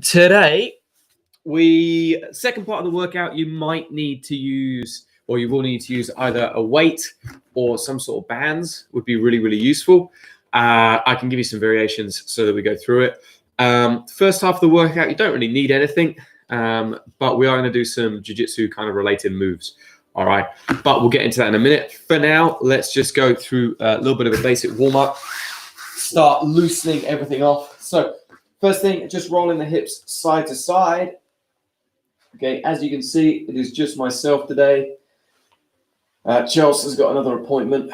Today, second part of the workout, you might need to use, or you will need to use either a weight or some sort of bands would be really, really useful. I can give you some variations so that we go through it. First half of the workout, you don't really need anything, but we are going to do some jiu-jitsu kind of related moves. All right, but we'll get into that in a minute. For now, let's just go through a little bit of a basic warm-up. Start loosening everything off. So first thing, just rolling the hips side to side. Okay, as you can see, it is just myself today. Chelsea's got another appointment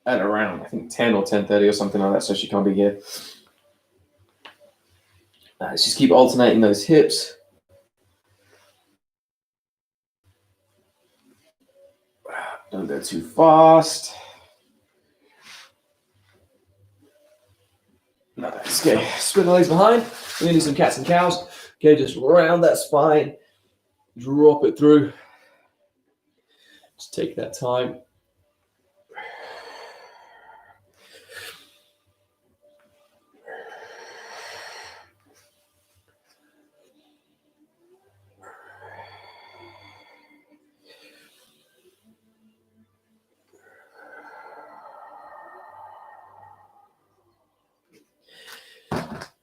at around, I think, 10 or 10:30 or something like that, so she can't be here. Let's just keep alternating those hips. Don't go too fast. Nice. Okay, spin the legs behind. We're going to do some cats and cows. Okay, just round that spine. Drop it through. Just take that time.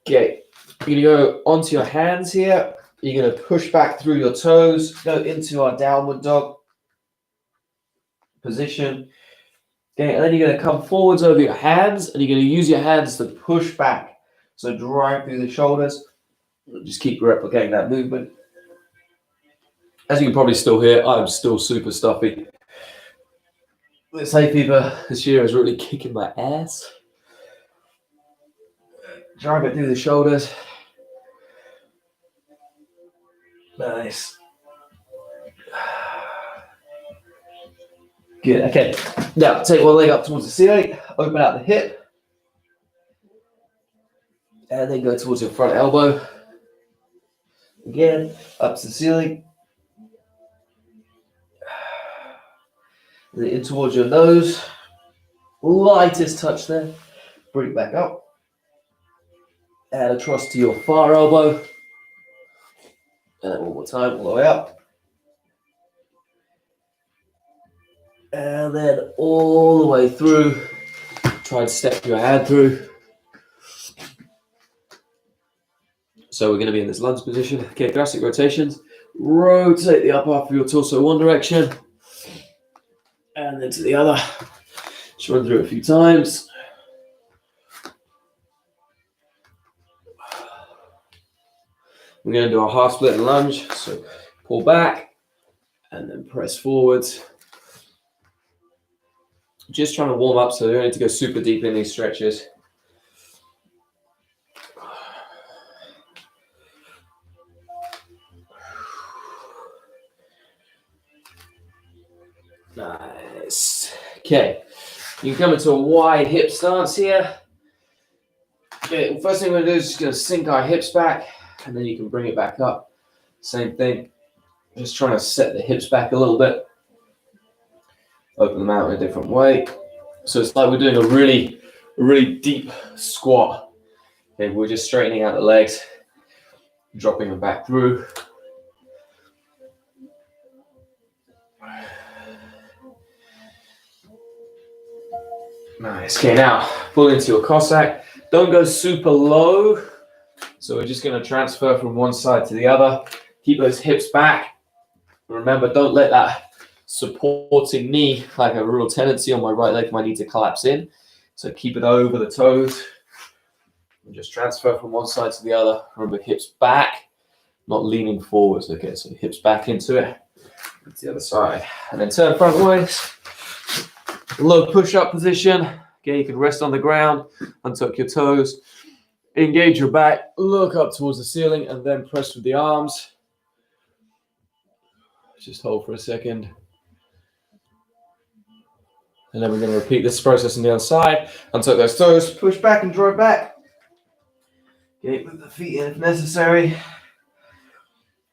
Okay, you're going to go onto your hands here. You're going to push back through your toes, go into our downward dog position. Okay, and then you're going to come forwards over your hands, and you're going to use your hands to push back. So drive through the shoulders. Just keep replicating that movement. As you can probably still hear, I'm still super stuffy. This hay fever this year is really kicking my ass. Drive it through the shoulders. Nice. Good. Okay. Now take one leg up towards the ceiling. Open out the hip. And then go towards your front elbow. Again, up to the ceiling. And then in towards your nose. Lightest touch there. Bring it back up. And across to your far elbow. And then one more time, all the way up. And then all the way through. Try and step your hand through. So we're going to be in this lunge position. Okay, thoracic rotations. Rotate the upper half of your torso one direction. And then to the other. Just run through it a few times. We're going to do our half split and lunge. So pull back and then press forwards. Just trying to warm up, so you don't need to go super deep in these stretches. Nice. Okay, you can come into a wide hip stance here. Okay, first thing we're going to do is just going to sink our hips back, and then you can bring it back up. Same thing. Just trying to set the hips back a little bit. Open them out in a different way. So it's like we're doing a really deep squat. Okay, we're just straightening out the legs, dropping them back through. Nice. Okay, now pull into your Cossack. Don't go super low. So we're just going to transfer from one side to the other. Keep those hips back. Remember, don't let that supporting knee, like a real tendency on my right leg, might need to collapse in. So keep it over the toes. And just transfer from one side to the other. Remember, hips back, not leaning forwards. Okay, so hips back into it. To the other side. And then turn front ways. Low push-up position. Okay, you can rest on the ground, untuck your toes, engage your back, look up towards the ceiling, and then press with the arms. Just hold for a second. And then we're going to repeat this process on the other side. Untuck those toes, push back and drive back. Okay, move the feet in if necessary.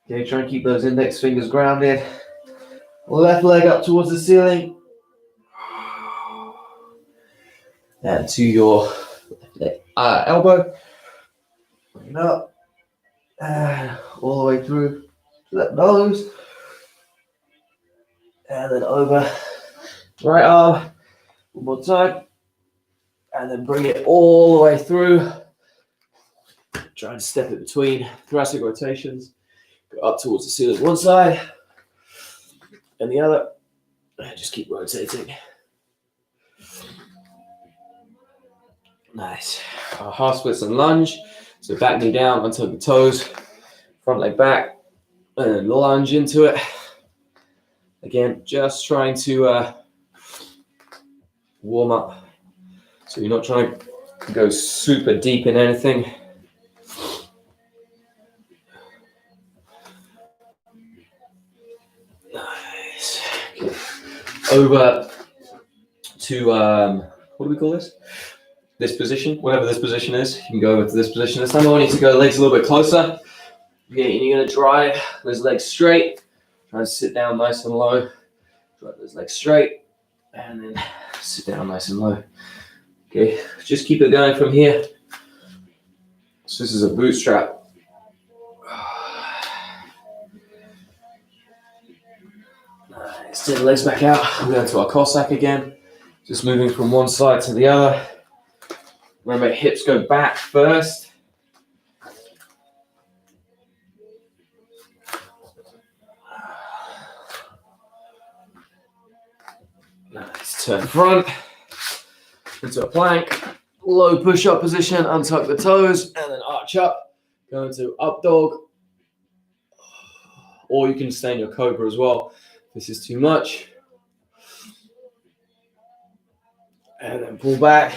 Okay, try and keep those index fingers grounded. Left leg up towards the ceiling. And to your elbow. Bring it up. And all the way through to that nose. And then over. Right arm. One more time. And then bring it all the way through. Try and step it between thoracic rotations. Go up towards the ceiling one side and the other. And just keep rotating. Nice. Half splits and lunge. So back knee down, untuck the toes, front leg back, and then lunge into it. Again, just trying to warm up. So you're not trying to go super deep in anything. Nice. Okay. Over to, what do we call this? This position, whatever this position is. You can go over to this position. This time I want you to go legs a little bit closer. Okay, and you're going to drive those legs straight. Try and sit down nice and low. Drive those legs straight. And then sit down nice and low. Okay, just keep it going from here. So this is a bootstrap. Nice. Take the legs back out. We're going to our Cossack again. Just moving from one side to the other. Remember, hips go back first. Nice. Turn front into a plank. Low push-up position. Untuck the toes and then arch up. Go into up dog. Or you can stay in your cobra as well. This is too much. And then pull back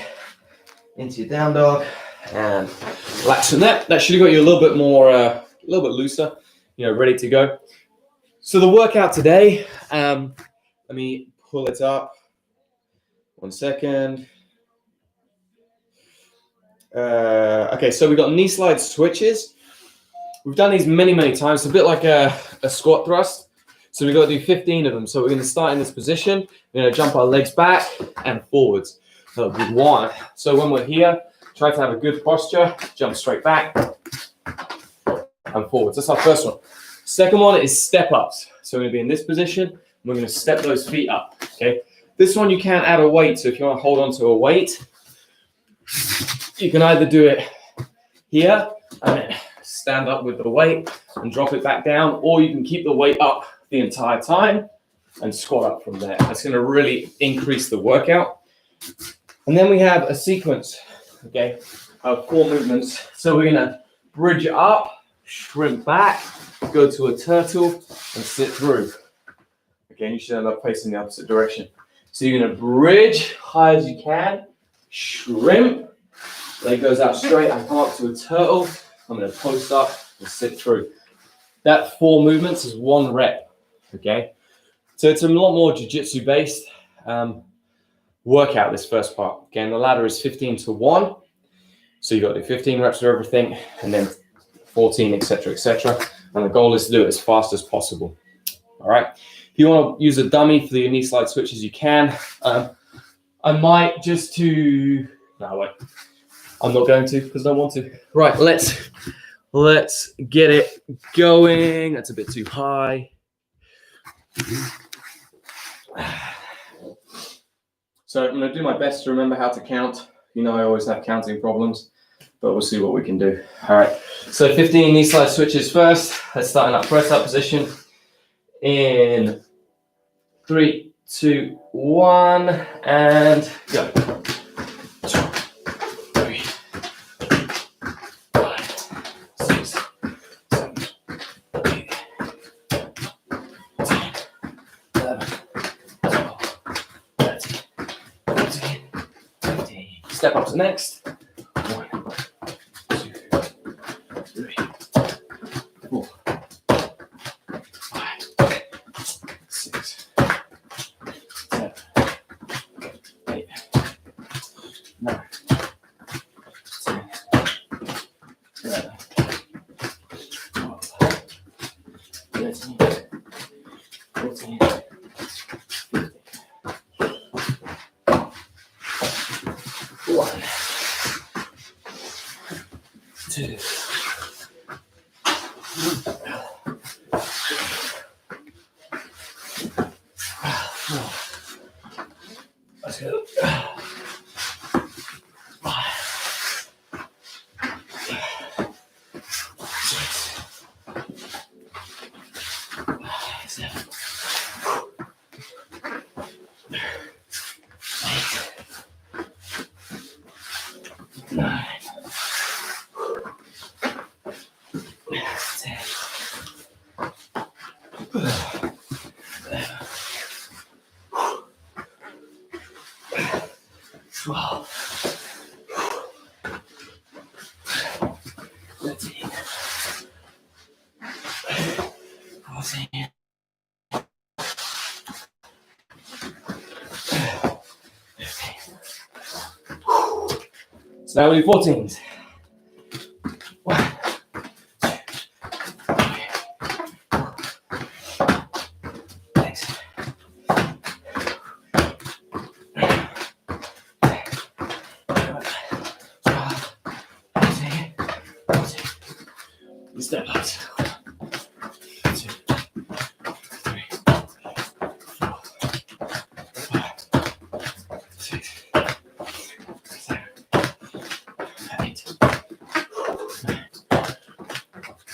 into your down dog and relax from that. That should have got you a little bit more, a little bit looser, ready to go. So the workout today, let me pull it up. 1 second. Okay, so we've got knee slide switches. We've done these many, many times. It's a bit like a squat thrust. So we've got to do 15 of them. So we're going to start in this position. We're going to jump our legs back and forwards. So with 1. So when we're here, try to have a good posture. Jump straight back and forwards. That's our first one. Second one is step ups. So we're going to be in this position. And we're going to step those feet up. Okay. This one you can't add a weight. So if you want to hold on to a weight, you can either do it here and then stand up with the weight and drop it back down, or you can keep the weight up the entire time and squat up from there. That's going to really increase the workout. And then we have a sequence, okay, of 4 movements. So we're going to bridge up, shrimp back, go to a turtle, and sit through. Okay, and you should end up facing the opposite direction. So you're going to bridge high as you can, shrimp, leg goes out straight, I come up to a turtle, I'm going to post up and sit through. That 4 movements is 1 rep, okay? So it's a lot more jiu-jitsu based workout, this first part. Again, the ladder is 15 to 1. So you've got to do 15 reps of everything and then 14, etc., etc. And the goal is to do it as fast as possible. All right. If you want to use a dummy for your knee slide switches, you can. I might just to... No, wait. I'm not going to because I don't want to. Right, let's get it going. That's a bit too high. So I'm going to do my best to remember how to count. I always have counting problems, but we'll see what we can do. All right, so 15 knee slide switches first. Let's start in that press up position. In 3, 2, 1, and go. 2, 3, 5, 6, 7, 8, 10, 11, 12, 13, 14, 15. Step up to next. 1, 2, 3, 4, 5, 6, 7, 8, 9, 10, 11, 12, 13, 14, 1, 2, Let's go. So now we do 14s. 1, 2, 6. Step ups. 2, 3, 4, 5, 6, 7, 8, 9,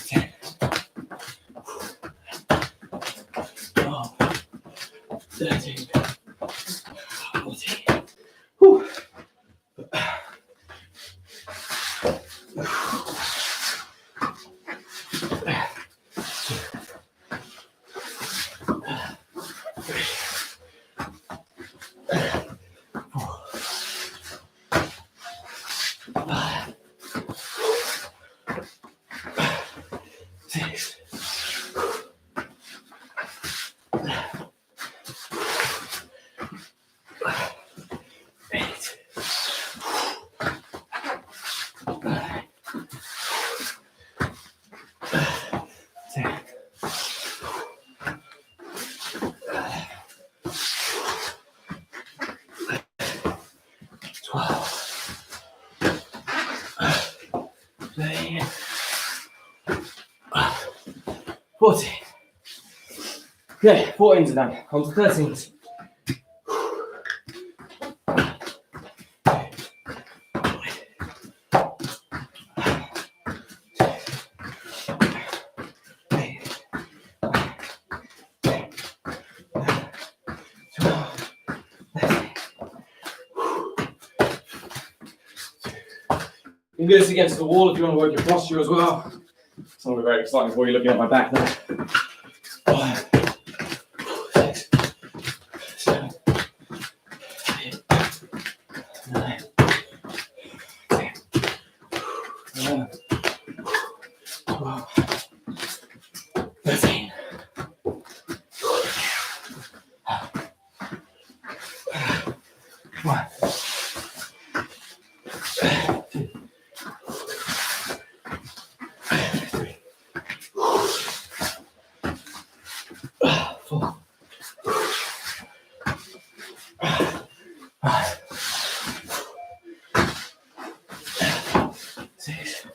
10, 12, 13, 14. Whew. Six. 8. 9. 10. 12. 13. 14. Okay, 14s are done. On to 13s. You can do this against the wall if you want to work your posture as well. It's not very exciting for you looking at my back there. 5, 6, 7, 8, 9, 10, 11, 12, 13. 1, 2, 3, 4, 5, 6, 7,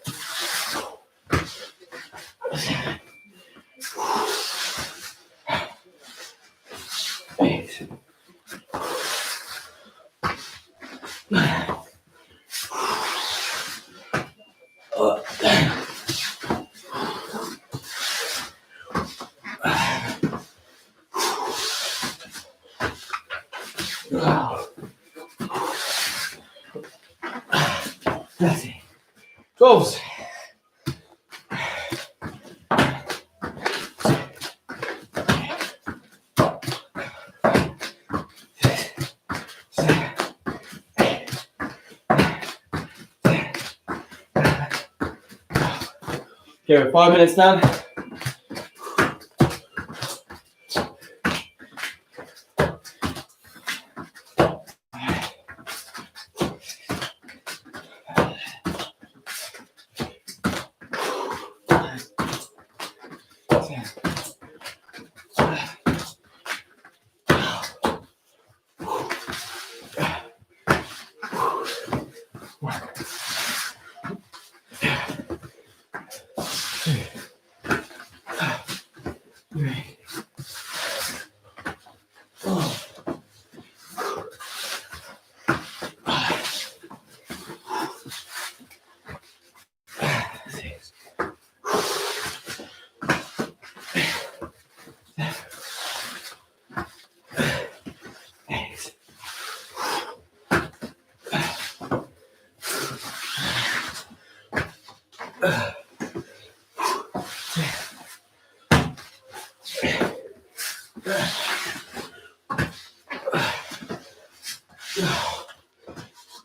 8, 9, 13. 12s. 7, 8, 10. Okay, we're 5 minutes done.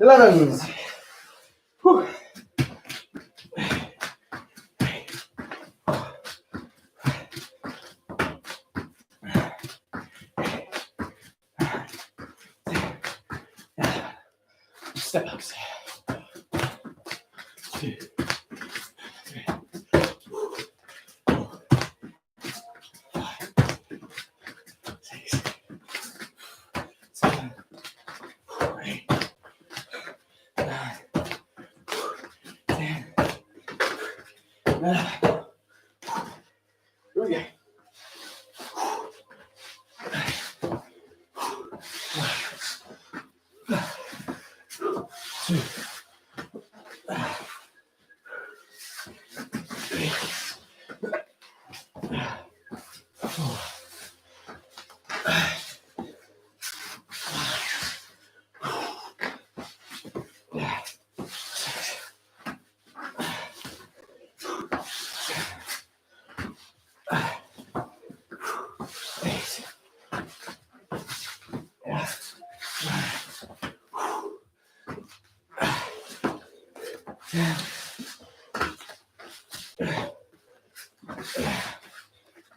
Elevens. Whew. Step ups. 2, 3, 4, 5, 6, 7, 8, 9, 10, 11. Here we go. 2, 3, 4,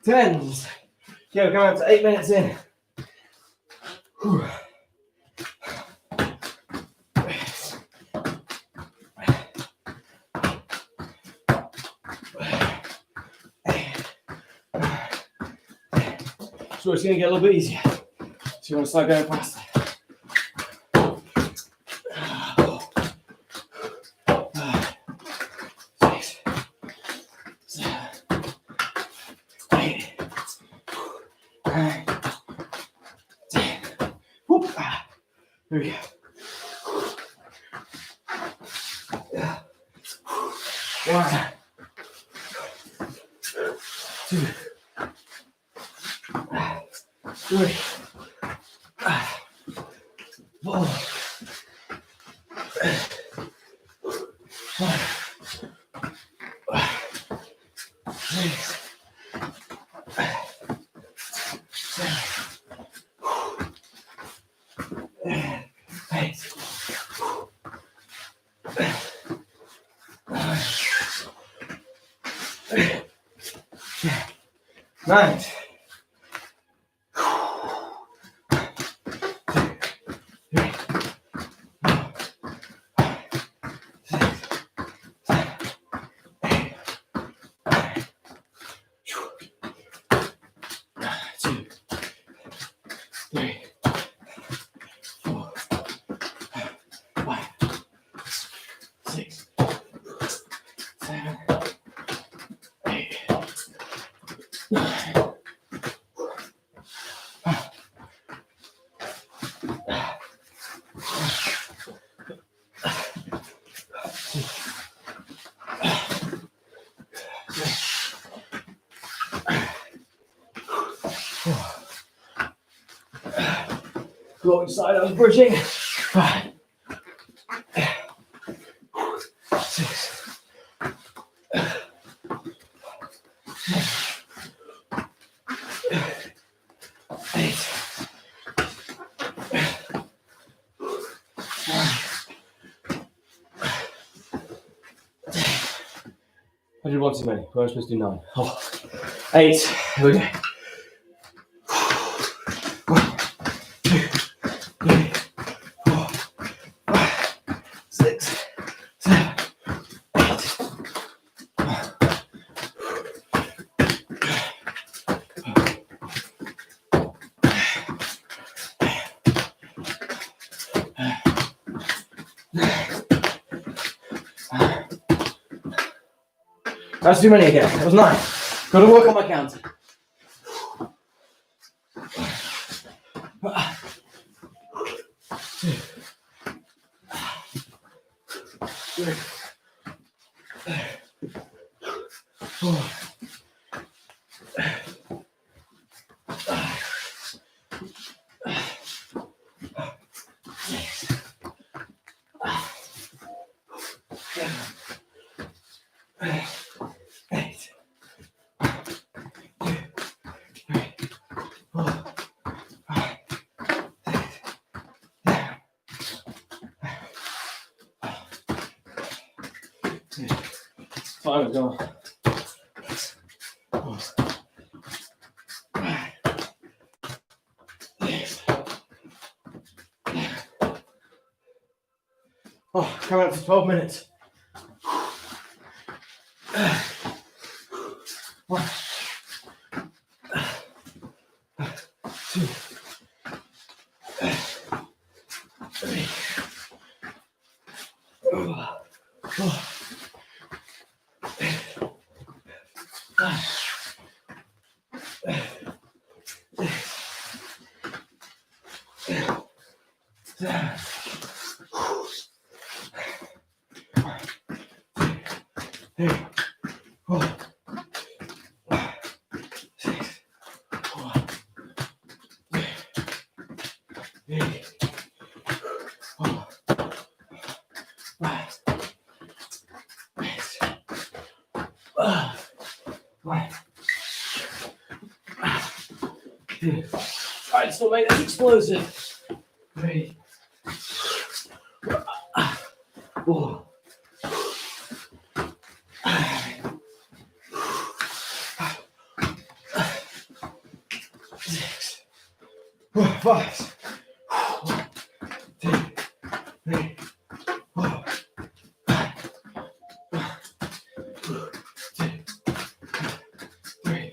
10s. Okay, we're going up to 8 minutes in. Whew. So it's going to get a little bit easier. So you want to start going faster. 6, 7, 8, 9, 10. Whoop. There we go. 1, 2, 3, 4, 5, 6, 7, 8, 9, 10. Go inside, I was bridging. 5, 6, 8, 9. I did one too many. We're supposed to do 9. Oh. 8. Here we go. 1, 2, 3, 4, 5, 6, 7, 8. That's too many again. That was 9. Got to work on my count. 2, 3, 4, 5, 6, 7, 8, 2, 3, 4, 5, 6, 7. Time is gone. Oh, coming up to 12 minutes. 1, 2, 3, 4, 5, 7. Three, 4, 6, 4, 3, 4, 5, 6, 1, 2. Alright, still make this explosive. 3, 4, 6, 5, 1, 2, 3, 4, 5, 1, 2, 3,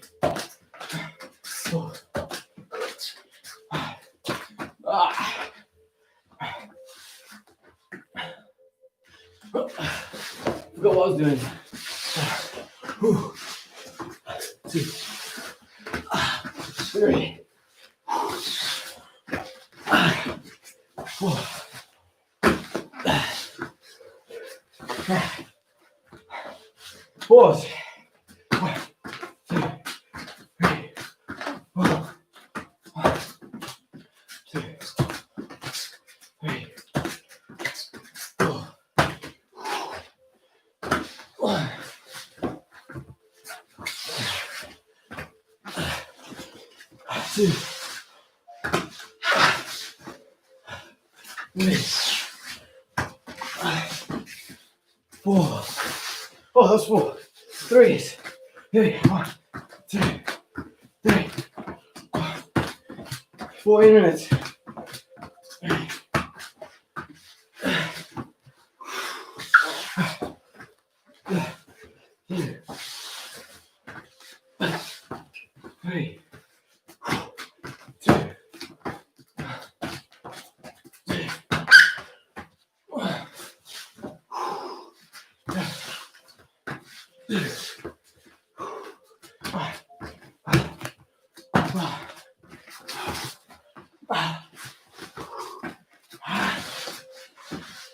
4, 5. Forgot what I was doing. 2, 3, 4, 5. Pause. 1, 2, 3, 4, 5, 2, 3, 4, 1. 2, 3, 4. Oh, that's 4. 3s. 1, 2, 3, 14 minutes. Three, 2, 1.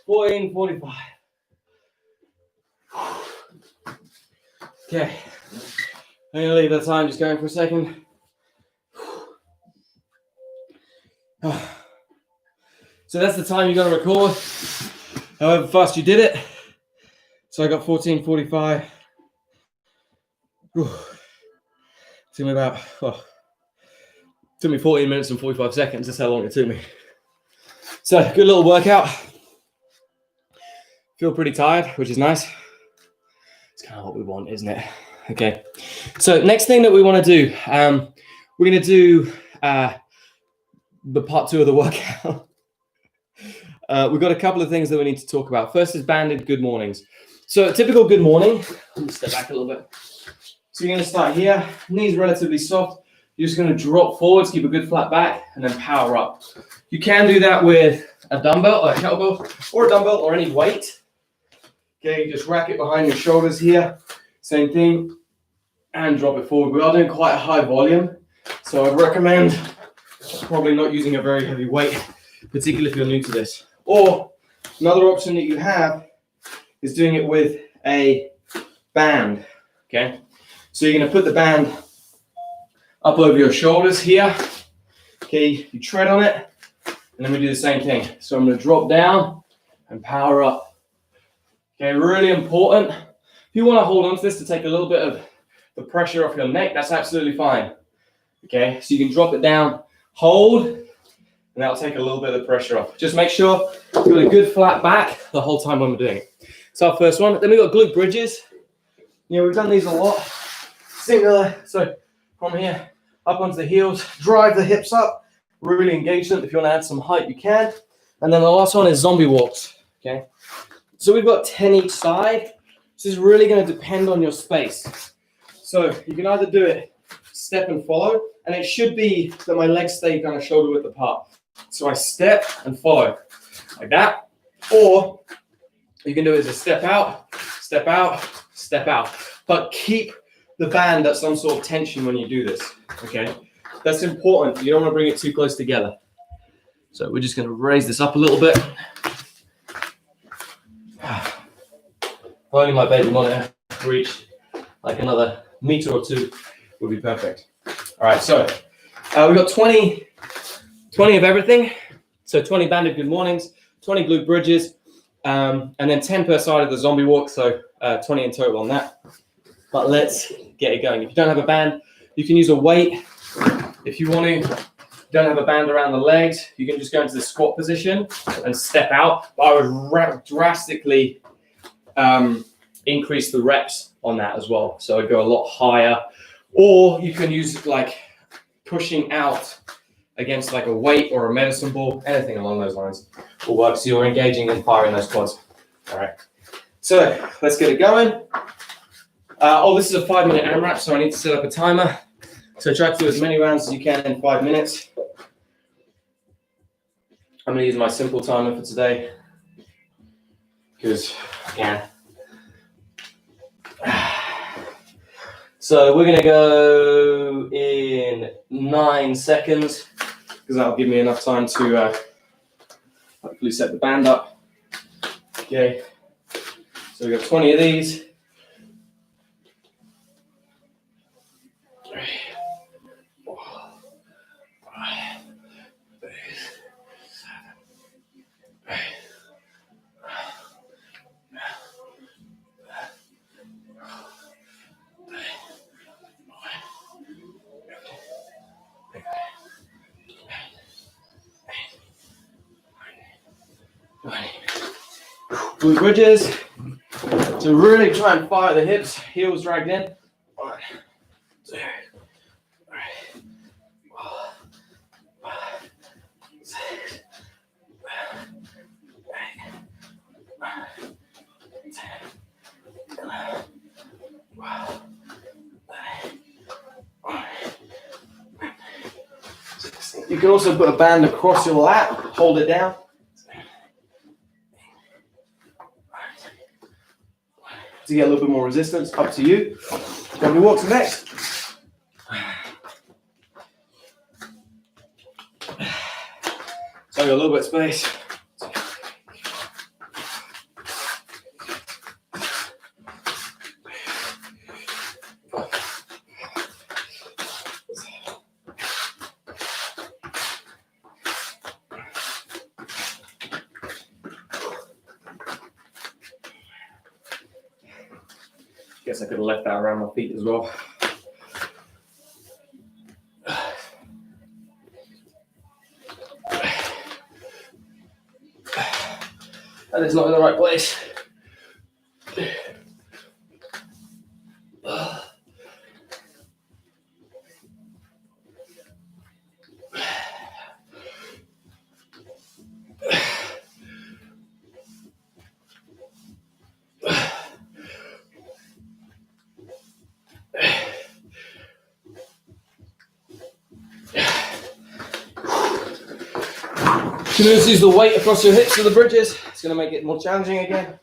14:45. Okay, I'm gonna leave that time just going for a second. So that's the time you got to record, however fast you did it. So I got 14:45. Took me about, took me 14 minutes and 45 seconds. That's how long it took me. So good little workout. Feel pretty tired, which is nice. It's kind of what we want, isn't it? Okay. So next thing that we want to do, we're going to do the part 2 of the workout. We've got a couple of things that we need to talk about. First is banded good mornings. So a typical good morning, let me step back a little bit. So you're going to start here, knees relatively soft. You're just going to drop forwards, keep a good flat back, and then power up. You can do that with a dumbbell or a kettlebell or a dumbbell or any weight. Okay, just rack it behind your shoulders here. Same thing, and drop it forward. We are doing quite a high volume, so I'd recommend probably not using a very heavy weight, particularly if you're new to this. Or another option that you have is doing it with a band, okay? So you're gonna put the band up over your shoulders here, okay? You tread on it, and then we do the same thing. So I'm gonna drop down and power up. Okay, really important you want to hold on to this to take a little bit of the pressure off your neck, that's absolutely fine. Okay, so you can drop it down, hold, and that'll take a little bit of the pressure off. Just make sure you've got a good flat back the whole time when we're doing it. So our first one. Then we've got glute bridges. You know, we've done these a lot. Singular, so from here up onto the heels, drive the hips up, really engage them. If you want to add some height, you can. And then the last one is zombie walks. Okay, so we've got 10 each side. This is really going to depend on your space. So you can either do it step and follow, and it should be that my legs stay kind of shoulder width apart. So I step and follow like that, or you can do it as a step out, step out, step out, but keep the band at some sort of tension when you do this. Okay, that's important. You don't want to bring it too close together. So we're just going to raise this up a little bit. If only my baby monitor reached like another meter or two, would be perfect. All right, so we've got 20 of everything. So 20 banded good mornings, 20 glute bridges, and then 10 per side of the zombie walk. So 20 in total on that. But let's get it going. If you don't have a band, you can use a weight. If you want to, don't have a band around the legs, you can just go into the squat position and step out. But I would drastically increase the reps on that as well. So I'd go a lot higher, or you can use like pushing out against like a weight or a medicine ball, anything along those lines will work. So you're engaging and firing those quads. All right, so let's get it going. This is a 5-minute AMRAP, so I need to set up a timer. So try to do as many rounds as you can in 5 minutes. I'm going to use my simple timer for today because I can. So we're going to go in 9 seconds because that'll give me enough time to hopefully set the band up. Okay, so we've got 20 of these. Glute bridges. To really try and fire the hips, heels dragged in. 1, 2, 3, 4, 5, 6, 7, 8, 9, 10, 11, 12, 13, 16. You can also put a band across your lap, hold it down. To get a little bit more resistance, up to you. Then we walk to next. So I got a little bit of space. Guess I could have left that around my feet as well. That is not in the right place. You can just use the weight across your hips for the bridges. It's going to make it more challenging again.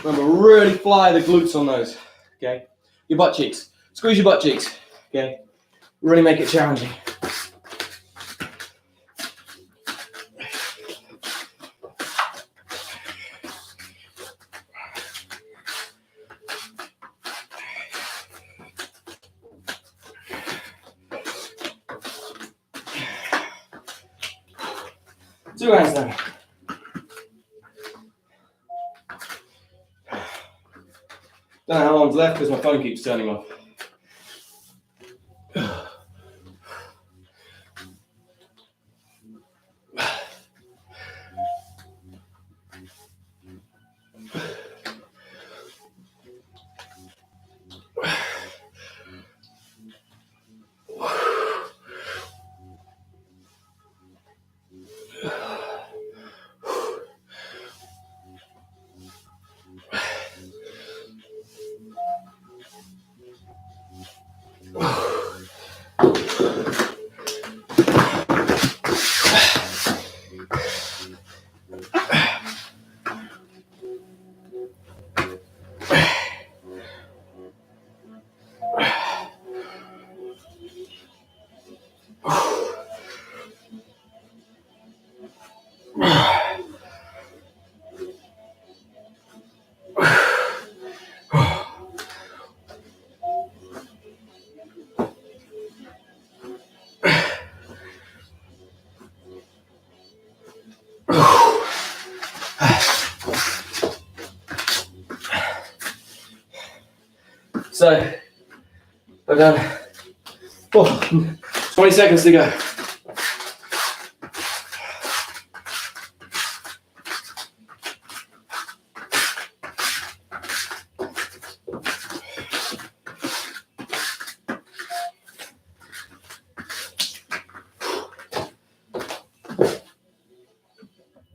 Remember, really fly the glutes on those, okay? Your butt cheeks. Squeeze your butt cheeks, okay? Really make it challenging. Two hands down. Don't know how long's left because my phone keeps turning off. So, I've done 20 seconds to go.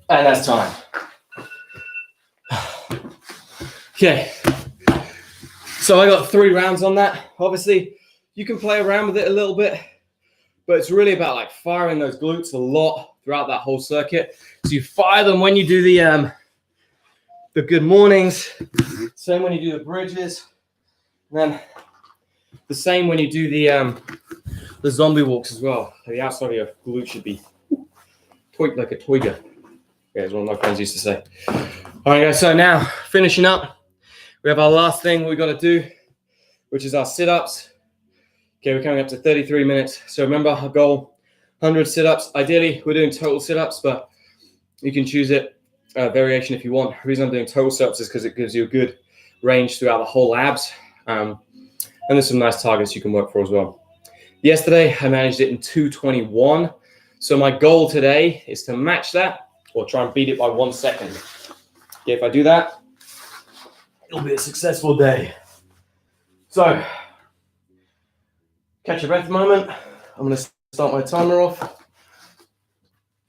And that's time. Okay. So I got 3 rounds on that. Obviously, you can play around with it a little bit, but it's really about like firing those glutes a lot throughout that whole circuit. So you fire them when you do the good mornings, same when you do the bridges, and then the same when you do the zombie walks as well. The outside of your glute should be tweaked like a twigger. Yeah, as one of my friends used to say. All right, guys, so now finishing up, we have our last thing we got to do, which is our sit-ups. Okay, we're coming up to 33 minutes. So remember our goal, 100 sit-ups. Ideally, we're doing total sit-ups, but you can choose it, variation if you want. The reason I'm doing total sit-ups is because it gives you a good range throughout the whole abs. And there's some nice targets you can work for as well. Yesterday, I managed it in 2:21. So my goal today is to match that or try and beat it by 1 second. Okay, if I do that, it'll be a successful day. So, catch your breath a moment. I'm going to start my timer off.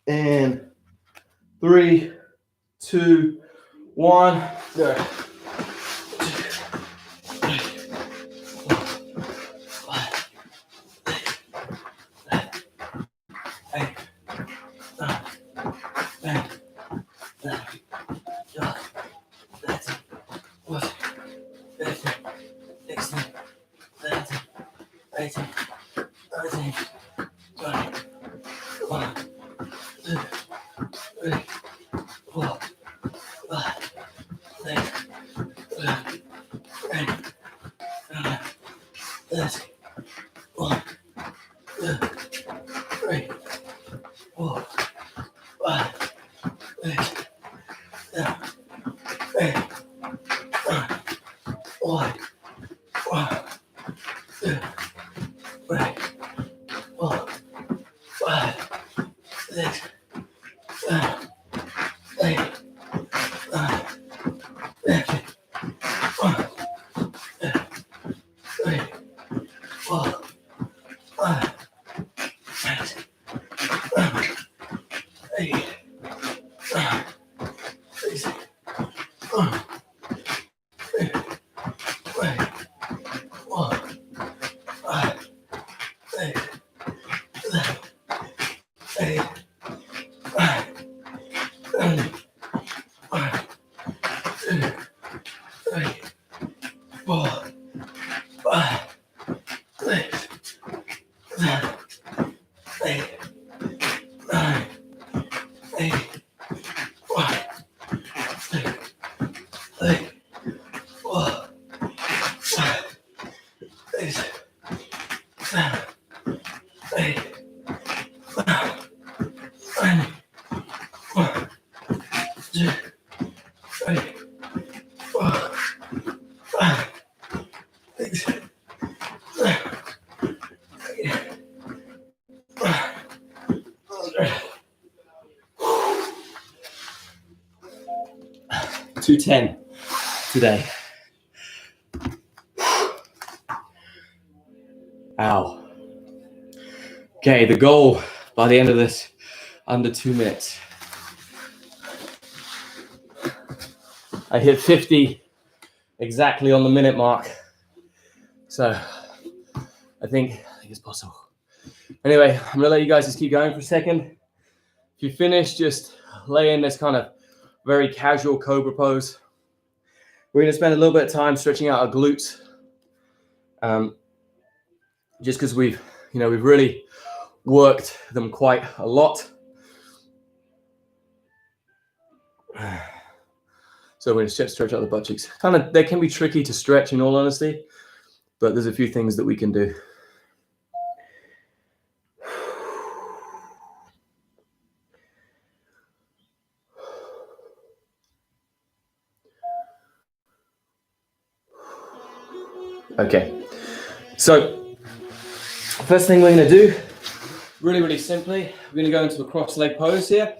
And 3, 2, 1, go. $210 today. Ow. Okay, the goal by the end of this, under 2 minutes. I hit 50 exactly on the minute mark. So I think it's possible. Anyway, I'm gonna let you guys just keep going for a second. If you finish, just lay in this kind of very casual cobra pose. We're gonna spend a little bit of time stretching out our glutes. Just because we've really worked them quite a lot. So we're gonna stretch out the butt cheeks. They can be tricky to stretch in all honesty, but there's a few things that we can do. Okay, so first thing we're gonna do, really simply, we're gonna go into a cross leg pose here.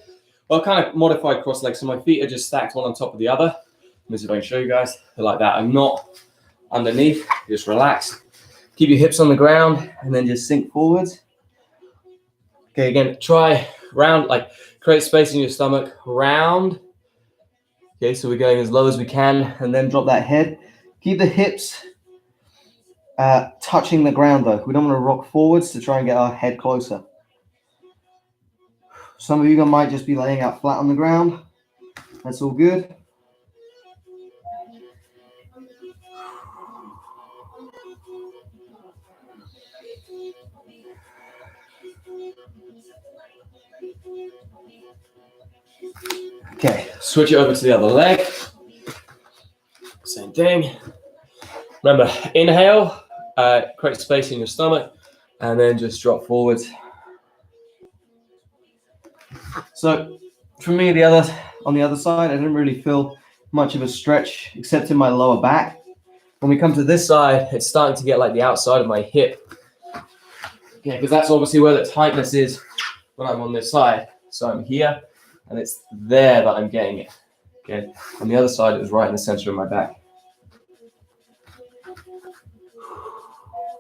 Well, kind of modified cross leg, so my feet are just stacked one on top of the other. Let me see if I can show you guys. They're like that. I'm not underneath, just relax. Keep your hips on the ground and then just sink forwards. Okay, again, try round, like create space in your stomach, round. Okay, so we're going as low as we can and then drop that head. Keep the hips touching the ground though. We don't want to rock forwards to try and get our head closer. Some of you might just be laying out flat on the ground. That's all good. Okay, switch it over to the other leg. Same thing. Remember, inhale, create space in your stomach, and then just drop forwards. So for me, on the other side, I didn't really feel much of a stretch except in my lower back. When we come to this side, it's starting to get like the outside of my hip. Okay, because that's obviously where the tightness is when I'm on this side. So I'm here, and it's there that I'm getting it. Okay, on the other side, it was right in the center of my back.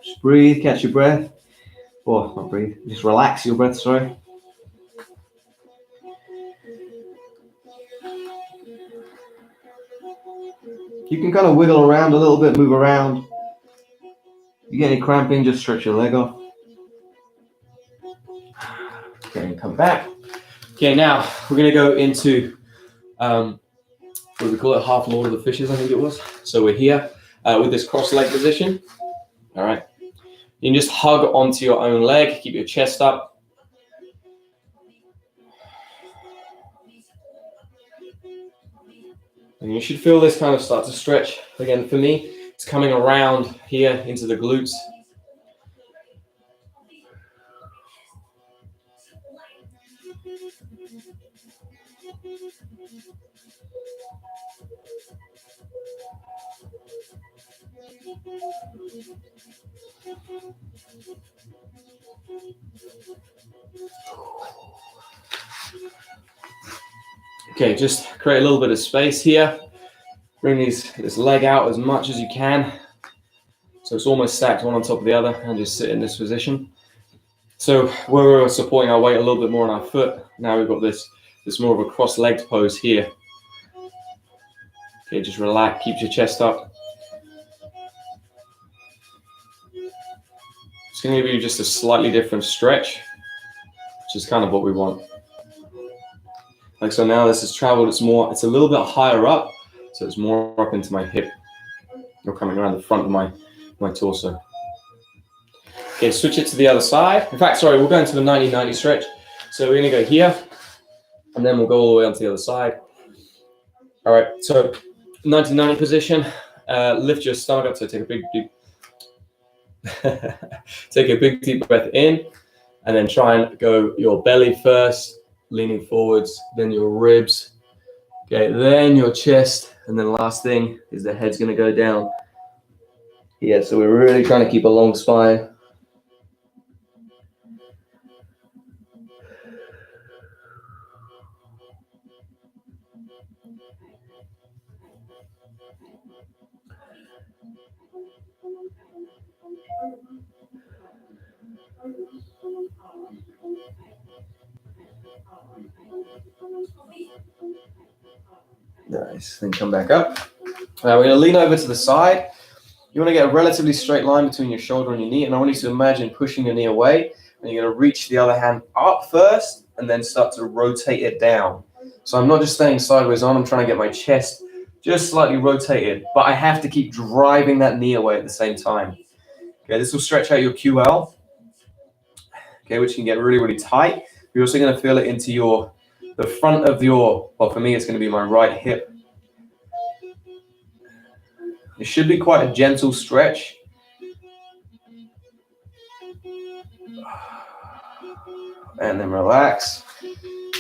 Just breathe, catch your breath. Or not breathe, just relax your breath, sorry. You can kind of wiggle around a little bit, move around. You get any cramping, just stretch your leg off. Okay, and come back. Okay, now we're going to go into what we call it, half Lord of the Fishes, I think it was. So we're here with this cross leg position. All right. You can just hug onto your own leg, keep your chest up. And you should feel this kind of start to stretch. Again, for me, it's coming around here into the glutes. Okay, just create a little bit of space here. Bring this leg out as much as you can. So it's almost stacked one on top of the other, and just sit in this position. So where we're supporting our weight a little bit more on our foot, now we've got this more of a cross-legged pose here. Okay, just relax, keep your chest up. It's going to give you just a slightly different stretch, which is kind of what we want. Like so now this has traveled, it's a little bit higher up, so it's more up into my hip. You're coming around the front of my torso. Okay, switch it to the other side. In fact, sorry, we'll go into the 90-90 stretch. So we're gonna go here, and then we'll go all the way onto the other side. All right, so 90-90 position. Lift your stomach up, so take a big deep breath in, and then try and go your belly first, leaning forwards, then your ribs, Okay, then your chest, and then last thing is the head's gonna go down. Yeah, so we're really trying to keep a long spine. Nice, then come back up. Now we're gonna lean over to the side. You wanna get a relatively straight line between your shoulder and your knee, and I want you to imagine pushing your knee away, and you're gonna reach the other hand up first, and then start to rotate it down. So I'm not just staying sideways on, I'm trying to get my chest just slightly rotated, but I have to keep driving that knee away at the same time. Okay, this will stretch out your QL, okay, which can get really, really tight. You're also gonna feel it into the front of your, well, for me, it's gonna be my right hip. It should be quite a gentle stretch. And then relax,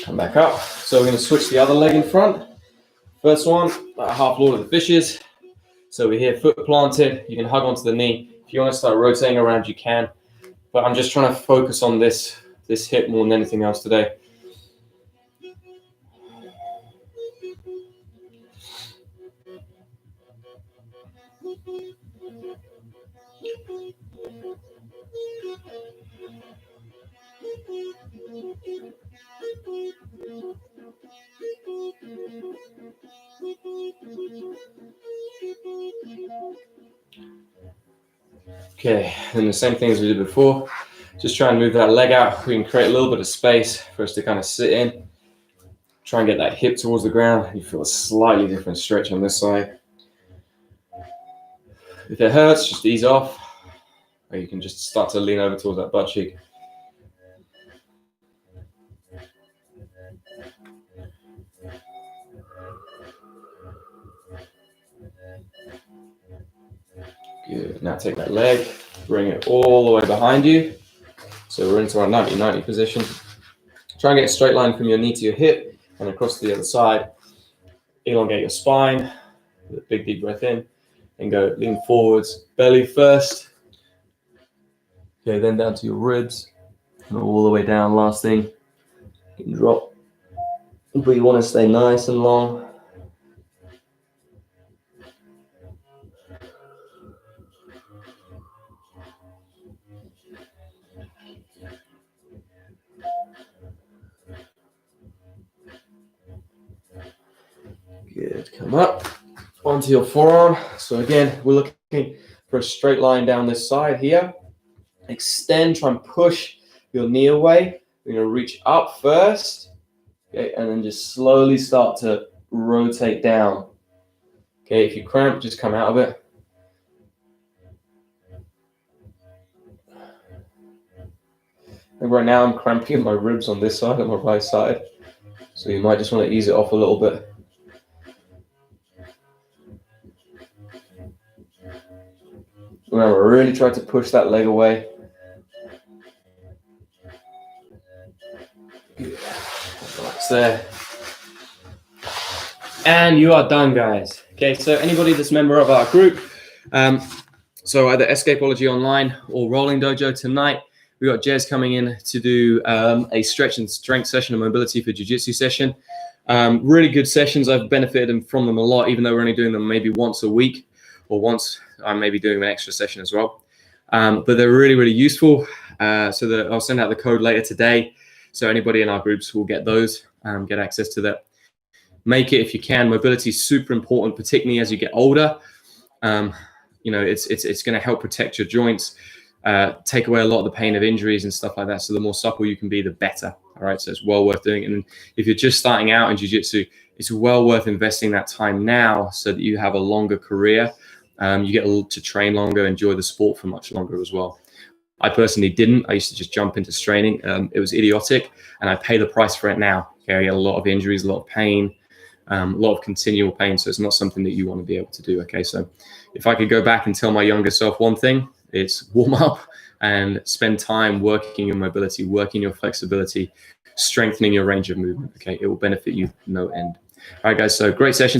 come back up. So we're gonna switch the other leg in front. First one, half Lord of the Fishes. So we're here, foot planted. You can hug onto the knee. If you want to start rotating around, you can. But I'm just trying to focus on this hip more than anything else today. Okay, and the same thing as we did before. Just try and move that leg out. We can create a little bit of space for us to kind of sit in. Try and get that hip towards the ground. You feel a slightly different stretch on this side. If it hurts, just ease off. Or you can just start to lean over towards that butt cheek. Good. Now take that leg, bring it all the way behind you. So we're into our 90-90 position. Try and get a straight line from your knee to your hip and across to the other side. Elongate your spine. With a big deep breath in and go lean forwards, belly first. Okay, then down to your ribs and all the way down. Last thing, you can drop. But you want to stay nice and long. Good, come up onto your forearm. So again, we're looking for a straight line down this side here. Extend, try and push your knee away. We're gonna reach up first, okay, and then just slowly start to rotate down. Okay, if you cramp, just come out of it. And right now I'm cramping in my ribs on this side, on my right side. So you might just want to ease it off a little bit. Remember, really try to push that leg away. Relax there. And you are done, guys. Okay, so anybody that's a member of our group, so either Escapology Online or Rolling Dojo tonight, we got Jez coming in to do a stretch and strength session, a mobility for jiu-jitsu session. Really good sessions. I've benefited from them a lot, even though we're only doing them maybe once a week or once. I'm maybe doing an extra session as well. But they're really, really useful. So I'll send out the code later today. So anybody in our groups will get those, get access to that. Make it if you can. Mobility is super important, particularly as you get older. You know, it's going to help protect your joints, take away a lot of the pain of injuries and stuff like that. So the more supple you can be, the better. All right. So it's well worth doing. And if you're just starting out in jiu-jitsu, it's well worth investing that time now so that you have a longer career. You get to train longer, enjoy the sport for much longer as well. I personally didn't. I used to just jump into training. It was idiotic, and I pay the price for it now. Okay, I get a lot of injuries, a lot of pain, a lot of continual pain. So it's not something that you want to be able to do. Okay, so if I could go back and tell my younger self one thing, it's warm up and spend time working your mobility, working your flexibility, strengthening your range of movement. Okay, it will benefit you no end. All right, guys. So great session.